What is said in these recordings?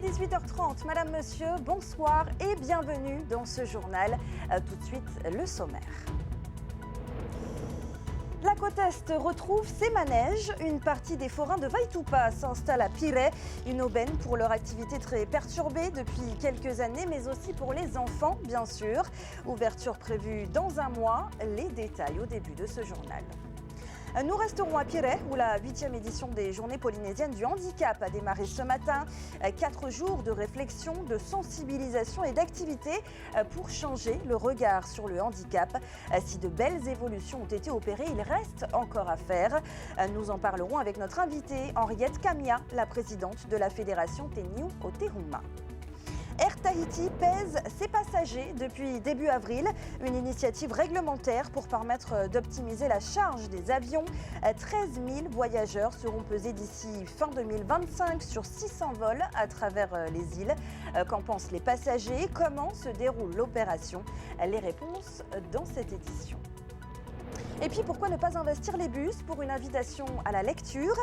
est 18h30. Madame, Monsieur, bonsoir et bienvenue dans ce journal. Tout de suite, le sommaire. La côte Est retrouve ses manèges. Une partie des forains de Vaitupa s'installe à Pirée. Une aubaine pour leur activité très perturbée depuis quelques années, mais aussi pour les enfants, bien sûr. Ouverture prévue dans un mois. Les détails au début de ce journal. Nous resterons à Pirée, où la 8e édition des Journées polynésiennes du handicap a démarré ce matin. 4 jours de réflexion, de sensibilisation et d'activité pour changer le regard sur le handicap. Si de belles évolutions ont été opérées, il reste encore à faire. Nous en parlerons avec notre invitée, Henriette Camia, la présidente de la Fédération Teniu Otehuma. Air Tahiti pèse ses passagers depuis début avril. Une initiative réglementaire pour permettre d'optimiser la charge des avions. 13 000 voyageurs seront pesés d'ici fin 2025 sur 600 vols à travers les îles. Qu'en pensent les passagers? Comment se déroule l'opération? Les réponses dans cette édition. Et puis pourquoi ne pas investir les bus pour une invitation à la lecture?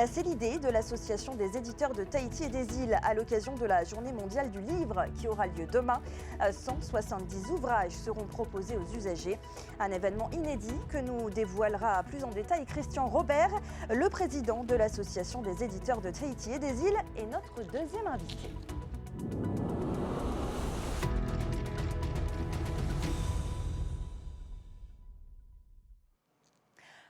C'est l'idée de l'association des éditeurs de Tahiti et des îles à l'occasion de la Journée mondiale du livre qui aura lieu demain. 170 ouvrages seront proposés aux usagers. Un événement inédit que nous dévoilera plus en détail Christian Robert, le président de l'association des éditeurs de Tahiti et des îles, est notre deuxième invité.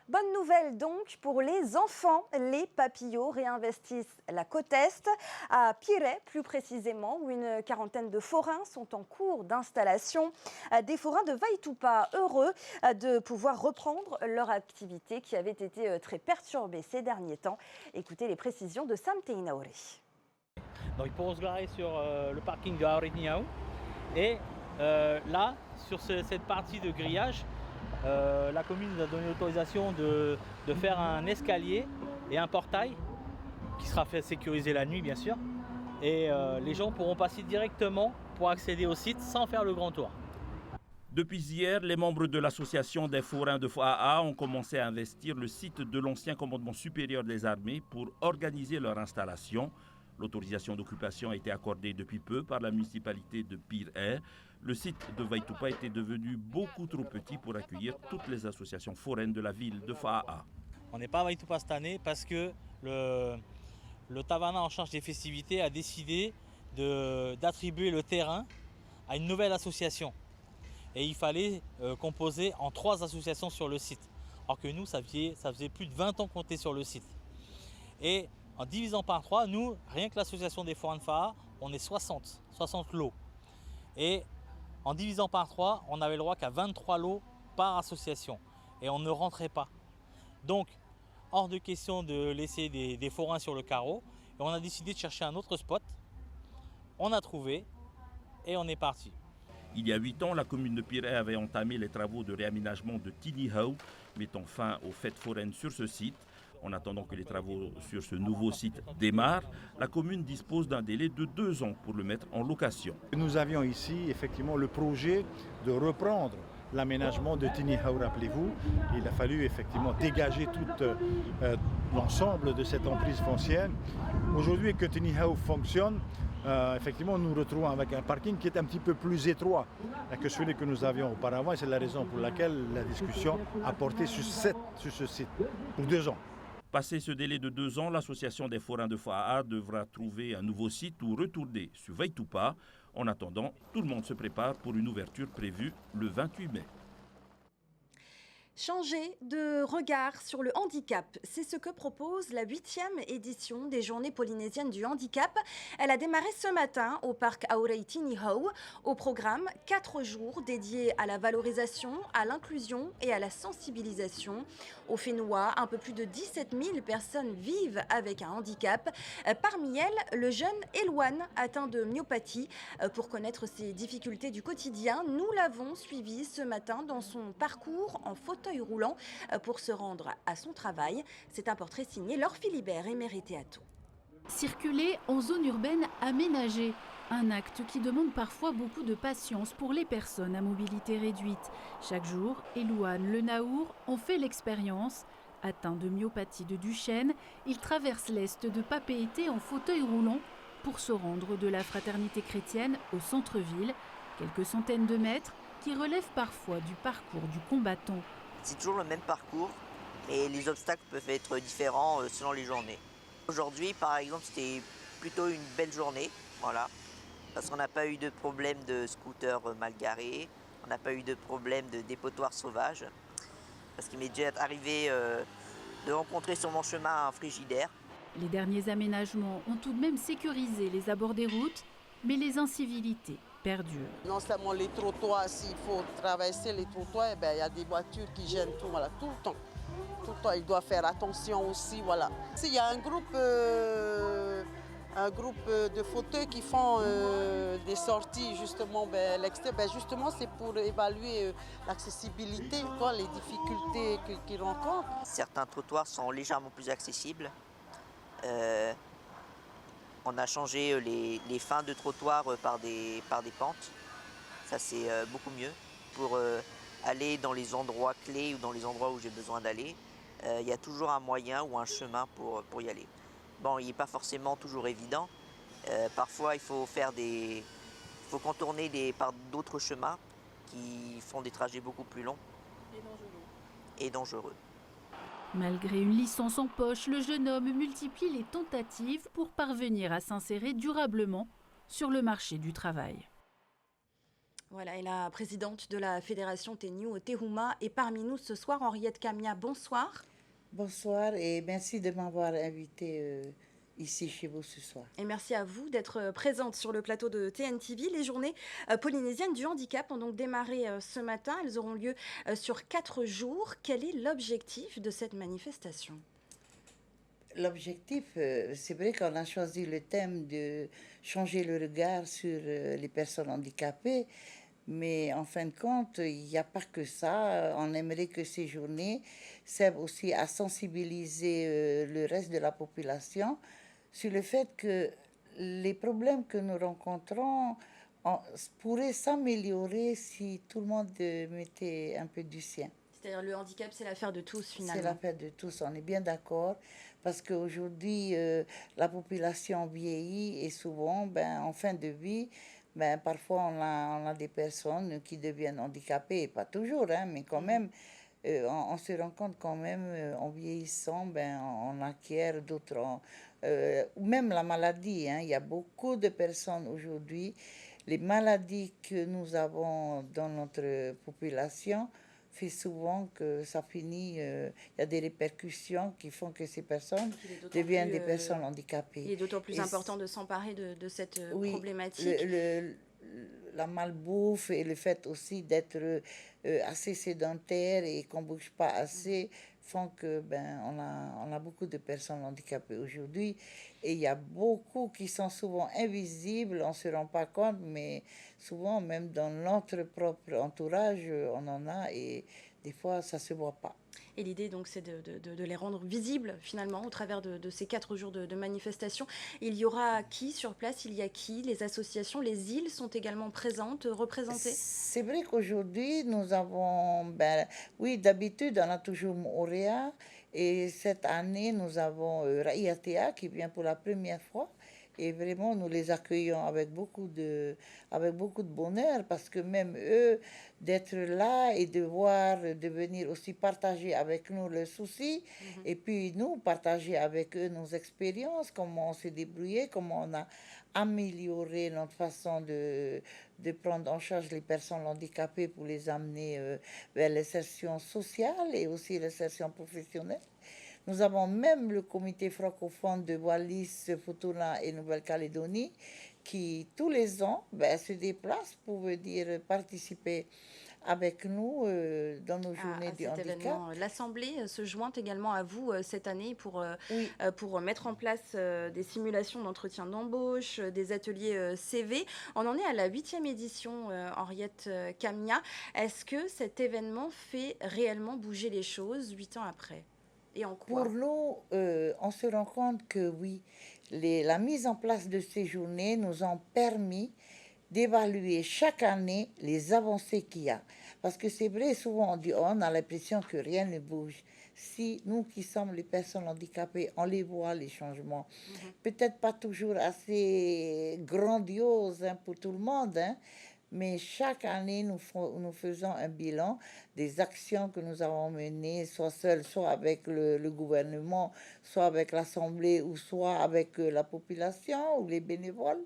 Bonne nouvelle donc pour les enfants. Les papillots réinvestissent la côte Est, à Pirée plus précisément, où une quarantaine de forains sont en cours d'installation. Des forains de Vaitupa heureux de pouvoir reprendre leur activité qui avait été très perturbée ces derniers temps. Écoutez les précisions de Sam Teinaori. Donc ils pourront se garer sur le parking de Aurigniao. Et là, sur cette partie de grillage, la commune nous a donné l'autorisation de faire un escalier et un portail qui sera fait sécuriser la nuit bien sûr. Et les gens pourront passer directement pour accéder au site sans faire le grand tour. Depuis hier, les membres de l'association des forains de Faa ont commencé à investir le site de l'ancien commandement supérieur des armées pour organiser leur installation. L'autorisation d'occupation a été accordée depuis peu par la municipalité de Pirée. Le site de Vaitupa était devenu beaucoup trop petit pour accueillir toutes les associations foraines de la ville de Faa. On n'est pas à Vaitupa cette année parce que le Tavana en charge des festivités a décidé d'attribuer le terrain à une nouvelle association. Et il fallait composer en 3 associations sur le site. Alors que nous, ça faisait plus de 20 ans qu'on était sur le site. Et en divisant par 3, nous, rien que l'association des forains de Faa, on est 60 lots. Et en divisant par 3, on avait le droit qu'à 23 lots par association. Et on ne rentrait pas. Donc, hors de question de laisser des forains sur le carreau. Et on a décidé de chercher un autre spot. On a trouvé et on est parti. Il y a 8 ans, la commune de Pirée avait entamé les travaux de réaménagement de Tinihau, mettant fin aux fêtes foraines sur ce site. En attendant que les travaux sur ce nouveau site démarrent, la commune dispose d'un délai de 2 ans pour le mettre en location. Nous avions ici effectivement le projet de reprendre l'aménagement de Tinihau, rappelez-vous. Il a fallu effectivement dégager tout l'ensemble de cette emprise foncière. Aujourd'hui que Tinihau fonctionne, effectivement nous nous retrouvons avec un parking qui est un petit peu plus étroit que celui que nous avions auparavant. Et c'est la raison pour laquelle la discussion a porté sur ce site pour 2 ans. Passé ce délai de 2 ans, l'association des forains de Faa devra trouver un nouveau site ou retourner sur Vaitupa. En attendant, tout le monde se prépare pour une ouverture prévue le 28 mai. Changer de regard sur le handicap, c'est ce que propose la 8e édition des Journées polynésiennes du handicap. Elle a démarré ce matin au parc Aurei Tinihau. Au programme, 4 jours dédiés à la valorisation, à l'inclusion et à la sensibilisation. Au Fénois, un peu plus de 17 000 personnes vivent avec un handicap. Parmi elles, le jeune Elouane, atteint de myopathie. Pour connaître ses difficultés du quotidien, nous l'avons suivi ce matin dans son parcours en fauteuil roulant pour se rendre à son travail. C'est un portrait signé Laure Philibert et Mérité Atto. Circuler en zone urbaine aménagée, un acte qui demande parfois beaucoup de patience pour les personnes à mobilité réduite. Chaque jour, Elouane Le Naour en fait l'expérience. Atteint de myopathie de Duchenne, il traverse l'est de Papeete en fauteuil roulant pour se rendre de la fraternité chrétienne au centre-ville, quelques centaines de mètres qui relèvent parfois du parcours du combattant. C'est toujours le même parcours, mais les obstacles peuvent être différents selon les journées. Aujourd'hui, par exemple, c'était plutôt une belle journée, voilà, parce qu'on n'a pas eu de problème de scooter mal garé, on n'a pas eu de problème de dépotoir sauvage, parce qu'il m'est déjà arrivé de rencontrer sur mon chemin un frigidaire. Les derniers aménagements ont tout de même sécurisé les abords des routes, mais les incivilités perdurent. Non seulement les trottoirs, s'il faut traverser les trottoirs, il y a des voitures qui gênent tout, voilà, tout le temps. Tout le temps, il doit faire attention aussi, voilà. S'il y a un groupe de fauteuils qui font des sorties justement l'extérieur, justement c'est pour évaluer l'accessibilité, les difficultés qu'ils rencontrent. Certains trottoirs sont légèrement plus accessibles. On a changé les fins de trottoir par des pentes. Ça c'est beaucoup mieux pour aller dans les endroits clés ou dans les endroits où j'ai besoin d'aller. Il y a toujours un moyen ou un chemin pour y aller. Bon, il n'est pas forcément toujours évident. Parfois, il faut contourner par d'autres chemins qui font des trajets beaucoup plus longs et dangereux. Malgré une licence en poche, le jeune homme multiplie les tentatives pour parvenir à s'insérer durablement sur le marché du travail. Voilà, et la présidente de la Fédération Teniu Tehuma est parmi nous ce soir. Henriette Kamia, bonsoir. Bonsoir et merci de m'avoir invité ici chez vous ce soir. Et merci à vous d'être présente sur le plateau de TNTV. Les journées polynésiennes du handicap ont donc démarré ce matin. Elles auront lieu sur 4 jours. Quel est l'objectif de cette manifestation ? L'objectif, c'est vrai qu'on a choisi le thème de changer le regard sur les personnes handicapées, mais en fin de compte, il n'y a pas que ça. On aimerait que ces journées servent aussi à sensibiliser le reste de la population sur le fait que les problèmes que nous rencontrons pourraient s'améliorer si tout le monde mettait un peu du sien. C'est-à-dire le handicap, c'est l'affaire de tous finalement. C'est l'affaire de tous, on est bien d'accord, parce qu'aujourd'hui, la population vieillit et souvent, en fin de vie, parfois on a des personnes qui deviennent handicapées, pas toujours, mais quand même, on se rend compte quand même, en vieillissant, on acquiert d'autres, ou même la maladie, il y a beaucoup de personnes aujourd'hui, les maladies que nous avons dans notre population fait souvent que ça finit, il y a des répercussions qui font que ces personnes deviennent des personnes handicapées. Il est d'autant plus important de s'emparer de cette problématique. La malbouffe et le fait aussi d'être assez sédentaire et qu'on ne bouge pas assez font que on a beaucoup de personnes handicapées aujourd'hui et il y a beaucoup qui sont souvent invisibles, on ne se rend pas compte, mais souvent même dans notre propre entourage on en a et des fois ça ne se voit pas. Et l'idée, donc, c'est de les rendre visibles, finalement, au travers de ces 4 jours de manifestation. Il y aura qui sur place ? Il y a qui ? Les associations, les îles sont également présentes, représentées ? C'est vrai qu'aujourd'hui, nous avons... oui, d'habitude, on a toujours Moorea. Et cette année, nous avons Raiatea qui vient pour la première fois. Et vraiment, nous les accueillons avec beaucoup de bonheur parce que même eux, d'être là et de venir aussi partager avec nous leurs soucis et puis nous, partager avec eux nos expériences, comment on s'est débrouillé, comment on a amélioré notre façon de prendre en charge les personnes handicapées pour les amener vers l'insertion sociale et aussi l'insertion professionnelle. Nous avons même le comité francophone de Wallis, Futuna et Nouvelle-Calédonie qui, tous les ans, se déplace pour venir participer avec nous dans nos journées du handicap. Événement. L'Assemblée se joint également à vous cette année pour mettre en place des simulations d'entretien d'embauche, des ateliers CV. On en est à la 8e édition, Henriette Kamia. Est-ce que cet événement fait réellement bouger les choses 8 ans après ? Et en quoi ? Pour nous, on se rend compte que oui, la mise en place de ces journées nous ont permis d'évaluer chaque année les avancées qu'il y a. Parce que c'est vrai, souvent on dit, on a l'impression que rien ne bouge. Si nous qui sommes les personnes handicapées, on les voit, les changements, peut-être pas toujours assez grandioses pour tout le monde, mais chaque année, nous faisons un bilan des actions que nous avons menées, soit seules, soit avec le gouvernement, soit avec l'Assemblée, ou soit avec la population ou les bénévoles.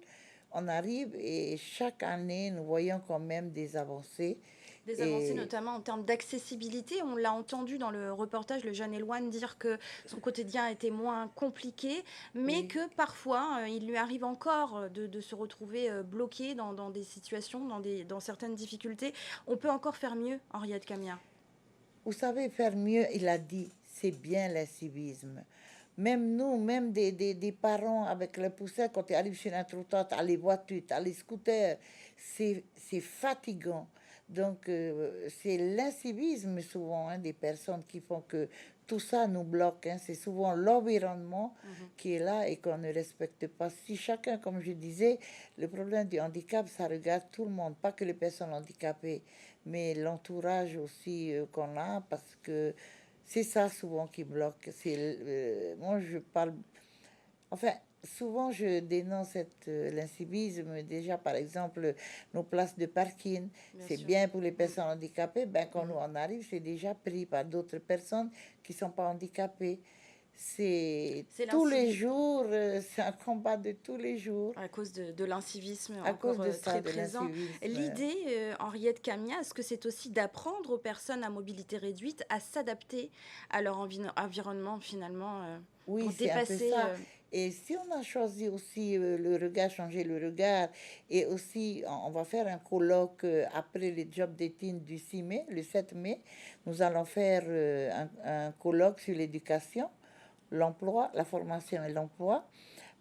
On arrive et chaque année, nous voyons quand même des avancées. Des avancées notamment en termes d'accessibilité. On l'a entendu dans le reportage, le jeune Elouane dire que son quotidien était moins compliqué, mais que parfois, il lui arrive encore de se retrouver bloqué dans des situations, dans certaines difficultés. On peut encore faire mieux, Henriette Camia. Vous savez, faire mieux, il a dit, c'est bien l'incivisme. Même nous, même des parents avec le poussette, quand ils arrivent sur un trottoir, à les voitures, à les scooters, c'est fatigant. Donc, c'est l'incivisme souvent des personnes qui font que tout ça nous bloque. C'est souvent l'environnement qui est là et qu'on ne respecte pas. Si chacun, comme je disais, le problème du handicap, ça regarde tout le monde, pas que les personnes handicapées, mais l'entourage aussi qu'on a, parce que c'est ça souvent qui bloque. Moi, je parle... Enfin, souvent, je dénonce l'incivisme. Déjà, par exemple, nos places de parking, c'est bien pour les personnes handicapées. Quand nous en arrive, c'est déjà pris par d'autres personnes qui ne sont pas handicapées. C'est tous les jours, c'est un combat de tous les jours. À cause de l'incivisme encore très présent. L'idée, Henriette Camia, est-ce que c'est aussi d'apprendre aux personnes à mobilité réduite à s'adapter à leur environnement finalement pour dépasser Et si on a choisi aussi le regard, changer le regard, et aussi on va faire un colloque après les Job Dating du 6 mai, le 7 mai, nous allons faire un colloque sur l'éducation, l'emploi, la formation et l'emploi,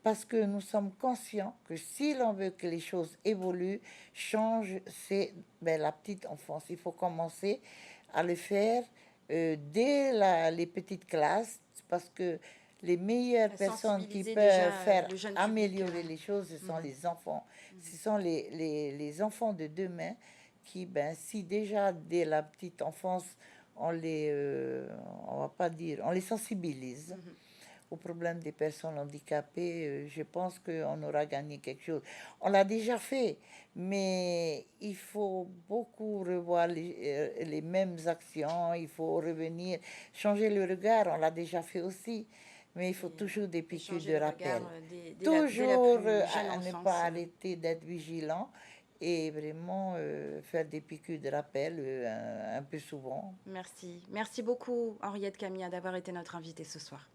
parce que nous sommes conscients que si l'on veut que les choses évoluent, changent, c'est la petite enfance. Il faut commencer à le faire dès les petites classes, parce que les meilleures personnes qui peuvent faire améliorer les choses, ce sont les enfants. Ce sont les enfants de demain qui, si déjà dès la petite enfance, on va pas dire, on les sensibilise au problème des personnes handicapées, je pense qu'on aura gagné quelque chose. On l'a déjà fait, mais il faut beaucoup revoir les mêmes actions, il faut revenir, changer le regard, on l'a déjà fait aussi. Mais il faut toujours des piqûres de rappel. Toujours ne pas arrêter d'être vigilant et vraiment faire des piqûres de rappel un peu souvent. Merci. Merci beaucoup, Henriette Camia, d'avoir été notre invitée ce soir.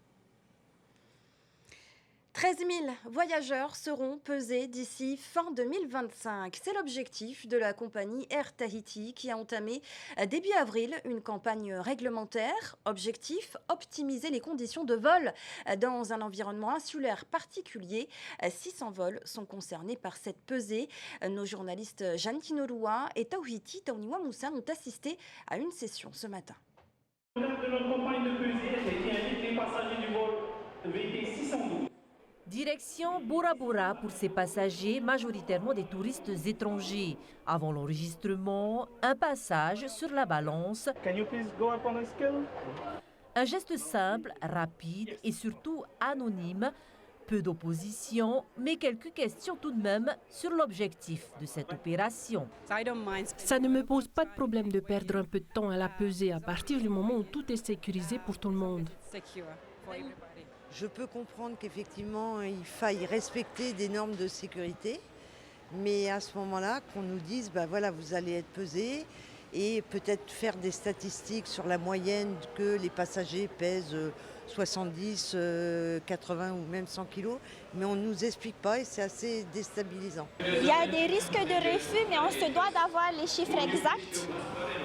13 000 voyageurs seront pesés d'ici fin 2025. C'est l'objectif de la compagnie Air Tahiti qui a entamé début avril une campagne réglementaire. Objectif, optimiser les conditions de vol dans un environnement insulaire particulier. 600 vols sont concernés par cette pesée. Nos journalistes Jeanne Kinorua et Tauhiti Tauniwa Moussa ont assisté à une session ce matin. Le de notre campagne de pesée qui invite les passagers du vol VT 612. Direction Bora Bora pour ces passagers, majoritairement des touristes étrangers. Avant l'enregistrement, un passage sur la balance. Can you please go up on the scale? Un geste simple, rapide et surtout anonyme. Peu d'opposition, mais quelques questions tout de même sur l'objectif de cette opération. Ça ne me pose pas de problème de perdre un peu de temps à la pesée à partir du moment où tout est sécurisé pour tout le monde. Je peux comprendre qu'effectivement, il faille respecter des normes de sécurité, mais à ce moment-là, qu'on nous dise, voilà, vous allez être pesé, et peut-être faire des statistiques sur la moyenne que les passagers pèsent 70, 80 ou même 100 kilos, mais on ne nous explique pas et c'est assez déstabilisant. Il y a des risques de refus, mais on se doit d'avoir les chiffres exacts.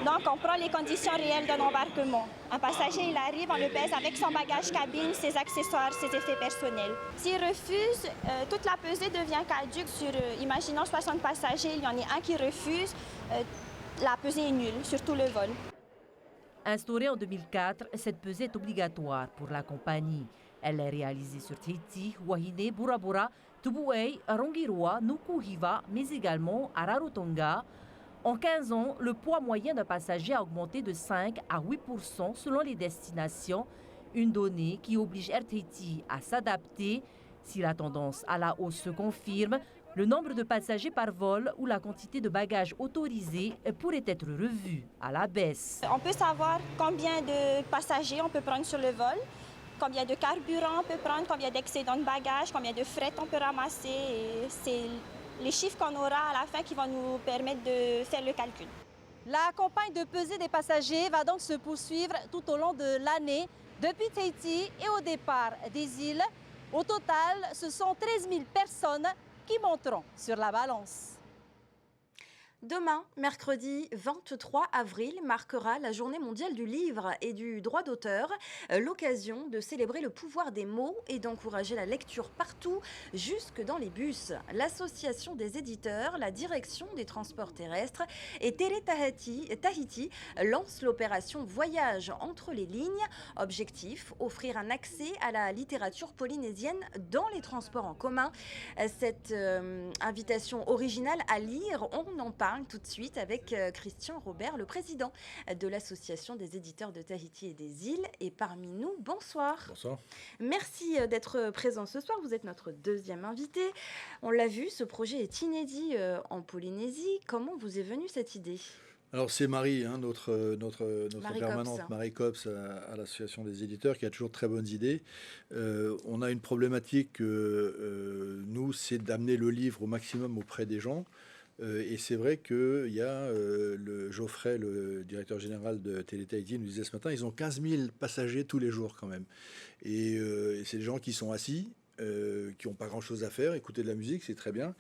Donc on prend les conditions réelles d'un embarquement. Un passager, il arrive, on le pèse avec son bagage cabine, ses accessoires, ses effets personnels. S'il refuse, toute la pesée devient caduque. Sur, imaginons 60 passagers, il y en a un qui refuse, la pesée est nulle, surtout le vol. Instaurée en 2004, cette pesée est obligatoire pour la compagnie. Elle est réalisée sur Tahiti, Wahine, Bora Bora, Tubuai, Rongiroa, Nukuhiva, mais également à Rarotonga. En 15 ans, le poids moyen d'un passager a augmenté de 5 à 8% selon les destinations, une donnée qui oblige Air Tahiti à s'adapter. Si la tendance à la hausse se confirme, le nombre de passagers par vol ou la quantité de bagages autorisés pourrait être revu à la baisse. On peut savoir combien de passagers on peut prendre sur le vol, combien de carburant on peut prendre, combien d'excédents de bagages, combien de fret on peut ramasser. Et c'est les chiffres qu'on aura à la fin qui vont nous permettre de faire le calcul. La campagne de pesée des passagers va donc se poursuivre tout au long de l'année, depuis Tahiti et au départ des îles. Au total, ce sont 13 000 personnes qui monteront sur la balance. Demain, mercredi 23 avril, marquera la Journée mondiale du livre et du droit d'auteur, l'occasion de célébrer le pouvoir des mots et d'encourager la lecture partout, jusque dans les bus. L'association des éditeurs, la direction des transports terrestres et Télé Tahiti lance l'opération Voyage entre les lignes. Objectif, offrir un accès à la littérature polynésienne dans les transports en commun. Cette invitation originale à lire, on en parle tout de suite avec Christian Robert, le président de l'Association des éditeurs de Tahiti et des îles, est parmi nous. Bonsoir. Bonsoir. Merci d'être présent ce soir. Vous êtes notre deuxième invité. On l'a vu, ce projet est inédit en Polynésie. Comment vous est venue cette idée ? Alors c'est Marie, notre Marie permanente, Cops. Marie Cops à l'Association des éditeurs, qui a toujours de très bonnes idées. On a une problématique, nous, c'est d'amener le livre au maximum auprès des gens. Et c'est vrai qu'il y a le Geoffrey, le directeur général de Télé Tahiti, nous disait ce matin, ils ont 15 000 passagers tous les jours quand même. Et c'est des gens qui sont assis, qui n'ont pas grand-chose à faire, écouter de la musique, c'est très bien.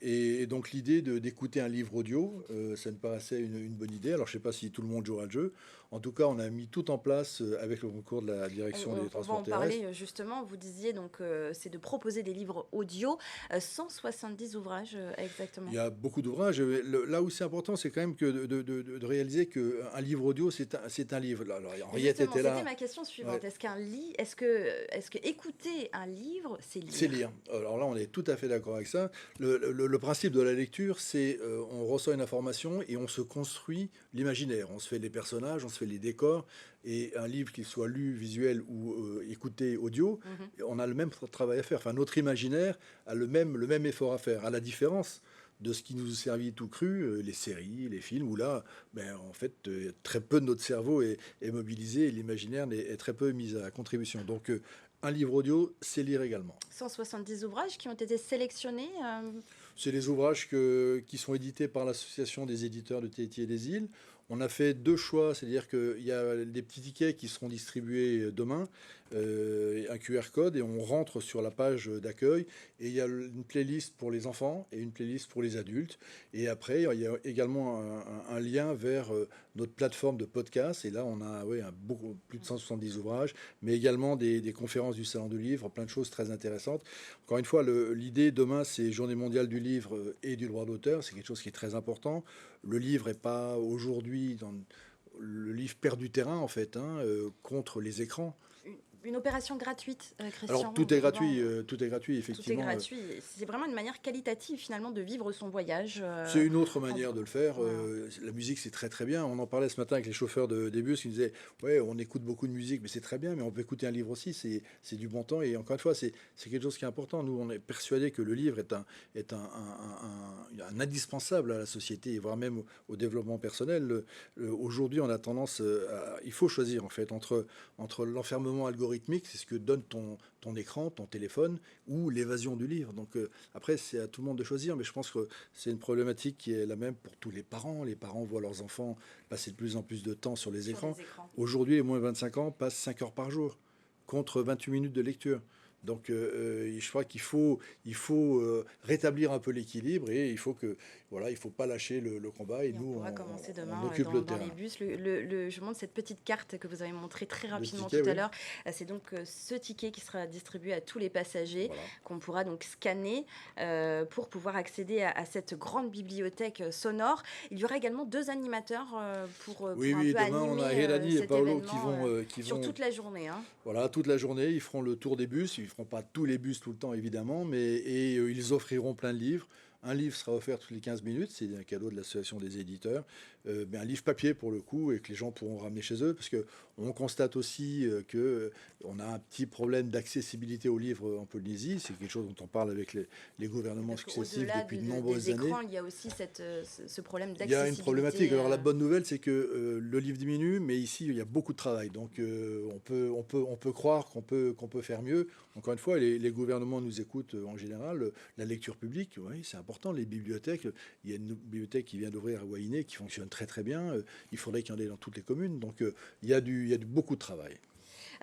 Et donc l'idée d'écouter un livre audio, ça me paraissait une bonne idée. Alors je ne sais pas si tout le monde jouera le jeu. En tout cas, on a mis tout en place avec le concours de la direction des transports terrestres. On va en parler justement. Vous disiez donc c'est de proposer des livres audio, 170 ouvrages exactement. Il y a beaucoup d'ouvrages. Là où c'est important, c'est quand même que de réaliser qu'un livre audio, c'est un livre. Alors, Henriette était là. C'était ma question suivante. Ouais. Est-ce que écouter un livre, c'est lire ? C'est lire. Alors là, on est tout à fait d'accord avec ça. Le principe de la lecture, c'est on reçoit une information et on se construit l'imaginaire. On se fait les personnages, on se fait les décors. Et un livre, qu'il soit lu, visuel ou écouté audio, on a le même travail à faire. Enfin, notre imaginaire a le même effort à faire. À la différence de ce qui nous est servi tout cru, les séries, les films, où là, en fait, très peu de notre cerveau est mobilisé et l'imaginaire est très peu mis à contribution. Donc, un livre audio, c'est lire également. 170 ouvrages qui ont été sélectionnés C'est les ouvrages qui sont édités par l'Association des éditeurs de Tahiti et des îles. On a fait deux choix, c'est-à-dire qu'il y a des petits tickets qui seront distribués demain, un QR code, et on rentre sur la page d'accueil, et il y a une playlist pour les enfants et une playlist pour les adultes. Et après, il y a également un lien vers notre plateforme de podcast, et là, on a plus de 170 ouvrages, mais également des conférences du Salon du Livre, plein de choses très intéressantes. Encore une fois, l'idée demain, c'est Journée mondiale du livre et du droit d'auteur, c'est quelque chose qui est très important. Le livre n'est pas aujourd'hui, le livre perd du terrain en fait, contre les écrans. Une opération gratuite, Christian. Alors tout est gratuit, effectivement. Tout est gratuit. C'est vraiment une manière qualitative finalement de vivre son voyage. C'est une autre manière de le faire. La musique, c'est très très bien. On en parlait ce matin avec les chauffeurs des bus qui nous disaient ouais, on écoute beaucoup de musique, mais c'est très bien, mais on peut écouter un livre aussi. C'est du bon temps. Et encore une fois, c'est quelque chose qui est important. Nous, on est persuadés que le livre est un indispensable à la société, voire même au développement personnel. Aujourd'hui, on a tendance il faut choisir en fait entre l'enfermement algorithmique, c'est ce que donne ton écran, ton téléphone, ou l'évasion du livre. Donc après, c'est à tout le monde de choisir, mais je pense que c'est une problématique qui est la même pour tous les parents. Les parents voient leurs enfants passer de plus en plus de temps sur les écrans. Aujourd'hui, les moins de 25 ans passent 5 heures par jour, contre 28 minutes de lecture. Donc je crois qu'il faut rétablir un peu l'équilibre, et il faut pas lâcher le combat, et nous on commencer demain on occupe dans les bus. Je montre cette petite carte que vous avez montrée très rapidement tout à l'heure. C'est donc ce ticket qui sera distribué à tous les passagers, qu'on pourra donc scanner pour pouvoir accéder à cette grande bibliothèque sonore. Il y aura également 2 animateurs pour un peu demain, animer on a Hélani et Paolo qui vont sur toute la journée. Voilà, toute la journée, ils feront le tour des bus. Ils ne feront pas tous les bus tout le temps, évidemment, mais ils offriront plein de livres. un livre sera offert toutes les 15 minutes, c'est un cadeau de l'association des éditeurs, un livre papier pour le coup, et que les gens pourront ramener chez eux, parce qu'on constate aussi qu'on a un petit problème d'accessibilité aux livres en Polynésie. C'est quelque chose dont on parle avec les gouvernements successifs depuis de nombreuses années. Il y a aussi ce problème d'accessibilité. Il y a une problématique. Alors la bonne nouvelle, c'est que le livre diminue, mais ici, il y a beaucoup de travail. Donc on peut croire qu'on peut faire mieux. Encore une fois, les gouvernements nous écoutent en général. La lecture publique, oui, c'est important. Les bibliothèques, il y a une bibliothèque qui vient d'ouvrir à Wainé qui fonctionne très très bien. Il faudrait qu'il y en ait dans toutes les communes. Donc il y a beaucoup de travail.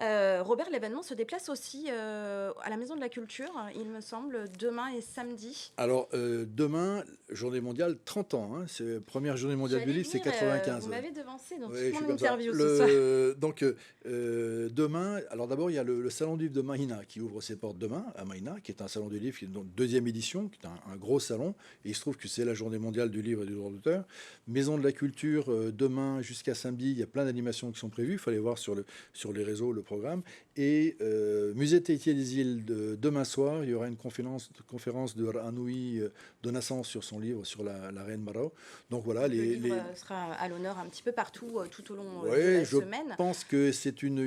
Robert, l'événement se déplace aussi à la Maison de la Culture, il me semble, demain et samedi. Alors, demain, journée mondiale, 30 ans. Hein, c'est la première journée mondiale du livre, c'est 95. Vous m'avez devancé dans toute mon interview ce soir. Donc, demain, alors d'abord, il y a le Salon du livre de Mahina qui ouvre ses portes demain, à Mahina, qui est un salon du livre, qui est donc deuxième édition, qui est un gros salon. Et il se trouve que c'est la journée mondiale du livre et du droit d'auteur. Maison de la Culture, demain jusqu'à samedi, il y a plein d'animations qui sont prévues. Il faut aller voir sur les réseaux le programme. Et Musée Tahiti des îles, demain soir, il y aura une conférence de Ranoui Donassan sur son livre sur la reine Marao. Donc voilà, le livre sera à l'honneur un petit peu partout tout au long de la semaine. Je pense que c'est une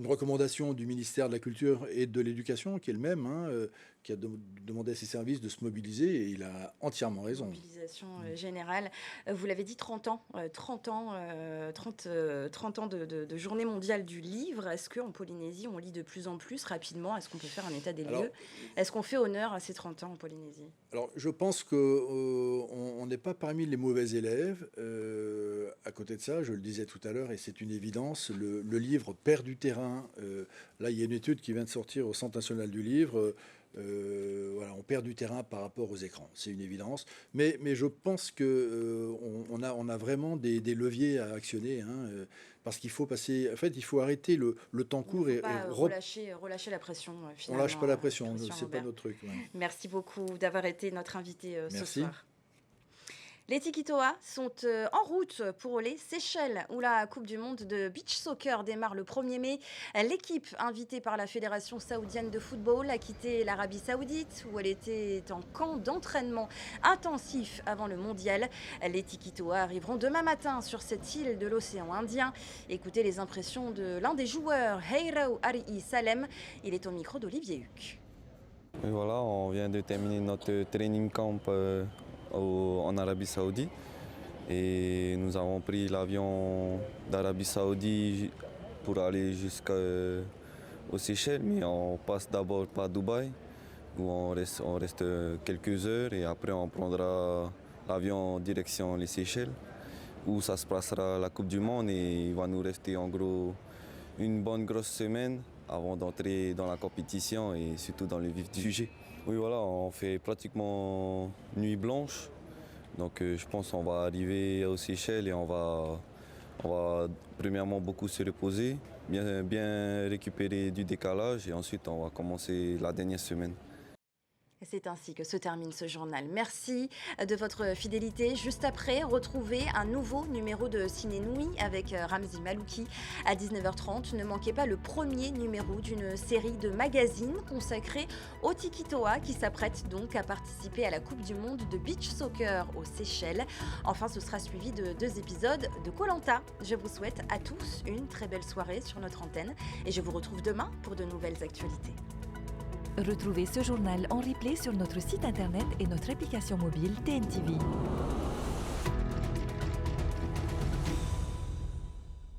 recommandation du ministère de la Culture et de l'Éducation qui est le même, hein, qui a demandé à ses services de se mobiliser, et il a entièrement raison. Mobilisation générale. Vous l'avez dit, 30 ans de journée mondiale du livre. Est-ce qu'en Polynésie, on lit de plus en plus rapidement? Est-ce qu'on peut faire un état des lieux? Est-ce qu'on fait honneur à ces 30 ans en Polynésie? Alors, je pense qu'on n'est pas parmi les mauvais élèves. À côté de ça, je le disais tout à l'heure, et c'est une évidence, le livre perd du terrain. Là, il y a une étude qui vient de sortir au Centre national du livre. On perd du terrain par rapport aux écrans, c'est une évidence. Mais je pense qu'on a vraiment des leviers à actionner, hein, parce qu'il faut passer. En fait, il faut arrêter le temps court et relâcher la pression. On lâche pas la pression, c'est pas notre truc. Ouais. Merci beaucoup d'avoir été notre invité ce Merci. soir. Les Tikitoa sont en route pour les Seychelles, où la Coupe du Monde de Beach Soccer démarre le 1er mai. L'équipe, invitée par la Fédération saoudienne de football, a quitté l'Arabie saoudite, où elle était en camp d'entraînement intensif avant le mondial. Les Tikitoa arriveront demain matin sur cette île de l'océan Indien. Écoutez les impressions de l'un des joueurs, Heirao Ari'i Salem. Il est au micro d'Olivier Huc. Et voilà, on vient de terminer notre training camp en Arabie Saoudite, et nous avons pris l'avion d'Arabie Saoudite pour aller jusqu'aux Seychelles, mais on passe d'abord par Dubaï, où on reste quelques heures, et après on prendra l'avion direction les Seychelles, où ça se passera la Coupe du Monde, et il va nous rester en gros une bonne grosse semaine avant d'entrer dans la compétition et surtout dans le vif du sujet. Oui, voilà, on fait pratiquement nuit blanche. Donc je pense qu'on va arriver aux Seychelles et on va premièrement beaucoup se reposer, bien récupérer du décalage, et ensuite on va commencer la dernière semaine. C'est ainsi que se termine ce journal. Merci de votre fidélité. Juste après, retrouvez un nouveau numéro de Ciné Nuit avec Ramzi Malouki à 19h30. Ne manquez pas le premier numéro d'une série de magazines consacrée aux Tikitoa qui s'apprêtent donc à participer à la Coupe du Monde de Beach Soccer aux Seychelles. Enfin, ce sera suivi de 2 épisodes de Koh-Lanta. Je vous souhaite à tous une très belle soirée sur notre antenne et je vous retrouve demain pour de nouvelles actualités. Retrouvez ce journal en replay sur notre site internet et notre application mobile TNTV.